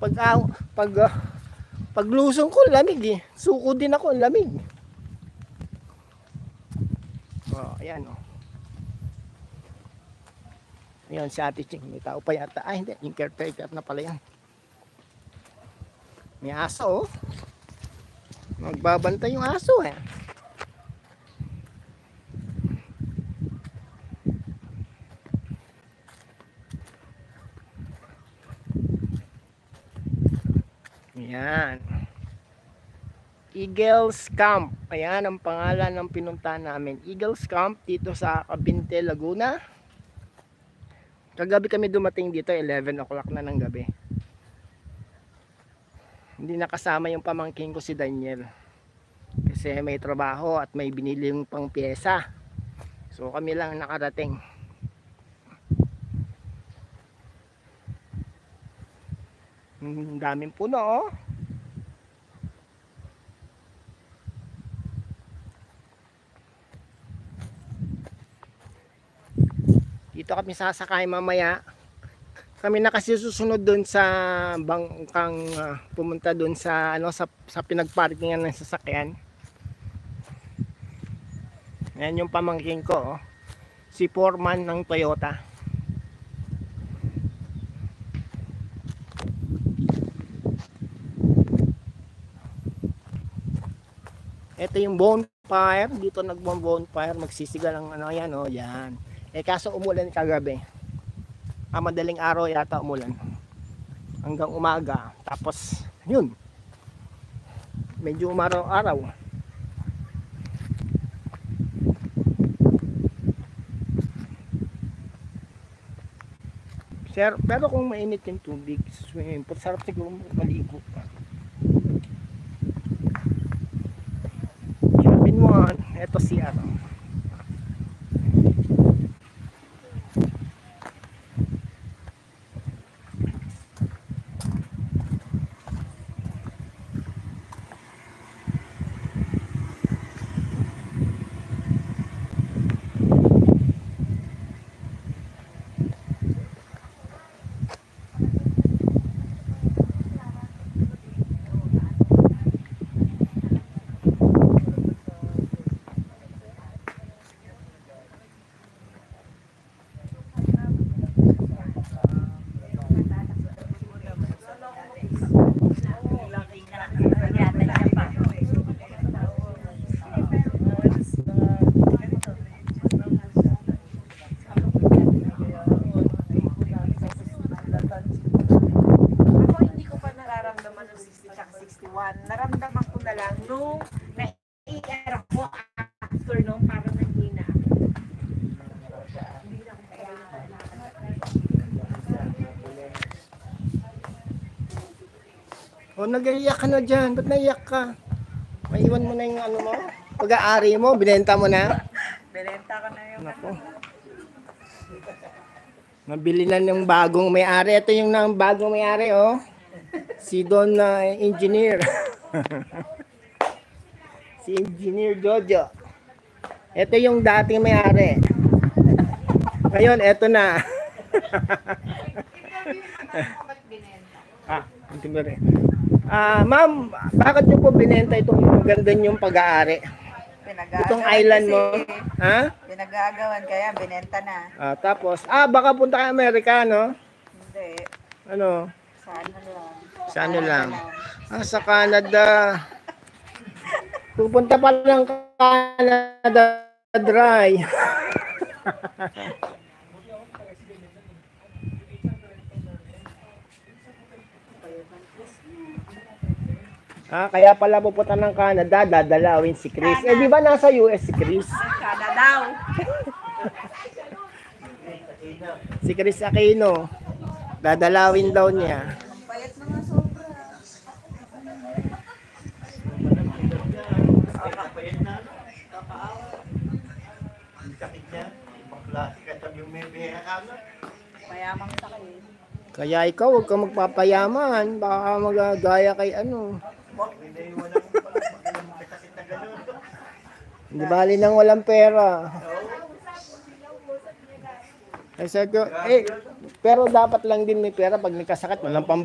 Pag, pag, paglusong ko, lamig eh. Suko din ako, lamig. Oh, ayan oh. Ayan si Ate Ching, may tao pa yata. Ay hindi, yung caretaker na pala yan. May aso oh. Magbabantay yung aso eh. Ayan. Eagles Camp. Ayan ang pangalan ng pinuntahan namin. Eagles Camp dito sa Cabinte, Laguna. Kagabi kami dumating dito, 11 o'clock na ng gabi. Hindi nakasama yung pamangkin ko si Daniel. Kasi may trabaho at may binili yung pang pyesa. So kami lang nakarating. Daming puno oh. Dito kami sasakay mamaya. Kami na kasi susunod doon sa bangkang pumunta doon sa ano sa pinagparkingan ng sasakyan. Ayan yung pamangkin ko oh. Si foreman ng Toyota. Ito yung bonfire, dito nag-bonfire, magsisigal ang ano yan oh, yan. Eh kaso umulan kagabi. Madaling araw yata umulan. Hanggang umaga, tapos yun. Medyo umaraw-araw. Pero kung mainit yung tubig, swimming pool, sarap siguro maligo. Ito si ano. Naramdaman ko na lang nung na-i-air ko after nung parang nanghina. O nag-iyak ka na dyan, ba't naiyak ka? Maiwan mo na yung ano mo? Pag-aari mo, binenta mo na? Binenta ko na yung Nako. Nabili na ng bagong may-ari. Ito yung bagong may-ari oh. Si Don Engineer. Si Engineer Jojo. Ito yung dating may-ari. Ngayon, ito na. Ma'am, bakit nyo po binenta itong ganda yung pag-aari? Itong island mo? Ha? Pinag-aagawan kaya binenta na. Tapos, baka punta ka Amerika, no? Hindi. Ano? Sa ano lang. Sa ano lang? Sa Canada. Pupunta pa lang Canada dry. Kaya pala pupunta ng Canada, dadalawin si Chris. Eh, di ba nasa US si Chris? Canada daw. Si Chris Aquino. Dadalawin daw niya. Payat na nga sobra. Payat na, kakaawa. Ang sakit niya, ibang klase ka sabi yung may behana. Mayamang sakit. Kaya ikaw, huwag kang magpapayaman. Baka magagaya kay ano. Hindi, walang may sakit na gano'n. Hindi bali nang walang pera. Pero dapat lang din may pera pag may kasakit, walang pang